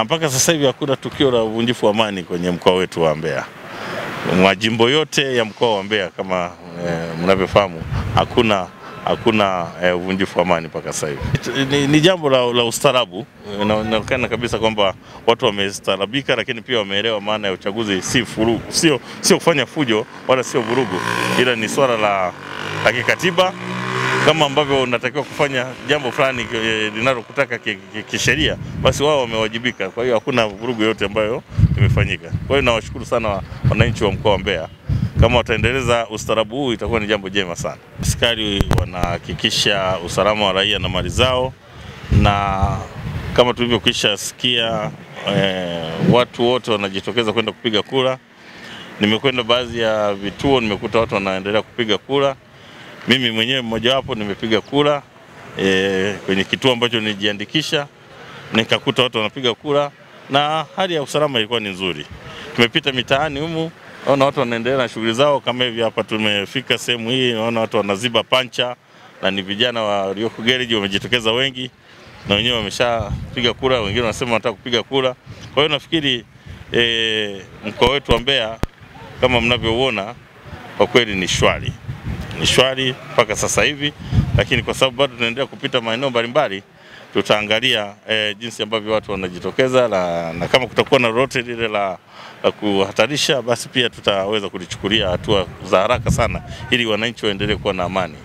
Mpaka sasa hivi hakuna tukio la uvunjifu wa amani kwenye mkoa wetu wa Mbeya. Majimbo yote ya mkoa wa Mbeya kama mnavyofahamu hakuna uvunjifu wa amani mpaka sasa hivi. Ni jambo la ustaarabu. Inaonekana kabisa kwamba watu wamestaarabika, lakini pia wameelewa maana ya uchaguzi sio kufanya fujo wala sio vurugu, ila ni swala la kikatiba. Kama ambavyo unatakiwa kufanya jambo fulani linalokutaka kisheria, basi wao wamewajibika. Kwa hiyo hakuna vurugu yote ambayo imefanyika. Kwa hiyo nawashukuru sana wananchi wa mkoa wa Mbeya. Kama wataendeleza ustaarabu huu itakuwa ni jambo jema sana. Askari wanahakikisha usalama wa raia na mali zao, na kama tulivyokwisha sikia watu wote wanajitokeza kwenda kupiga kura. Nimekwenda baadhi ya vituo, nimekuta watu wanaendelea kupiga kura. Mimi mwenyewe mmoja wapo nimepiga kura kwenye kituo ambacho nilijiandikisha, nikakuta watu wanapiga kura na hali ya usalama ilikuwa ni nzuri. Tumepita mitaani humu, naona watu wanaendelea na shughuli zao. Kama hivi hapa tumefika sehemu hii, naona watu wanaziba pancha na ni vijana wa Ryoko Garage wamejitokeza wengi, na wenyewe wameshapiga kura, wengine wanasema wanataka kupiga kura. Kwa hiyo nafikiri mkoa wetu wa Mbeya kama mnavyoona kwa kweli ni shwari mpaka sasa hivi, lakini kwa sababu bado tunaendelea kupita maeneo mbalimbali, tutaangalia jinsi ambavyo watu wanajitokeza, na kama kutakuwa na lolote lile la kuhatarisha, basi pia tutaweza kulichukulia hatua za haraka sana ili wananchi waendelee kuwa na amani.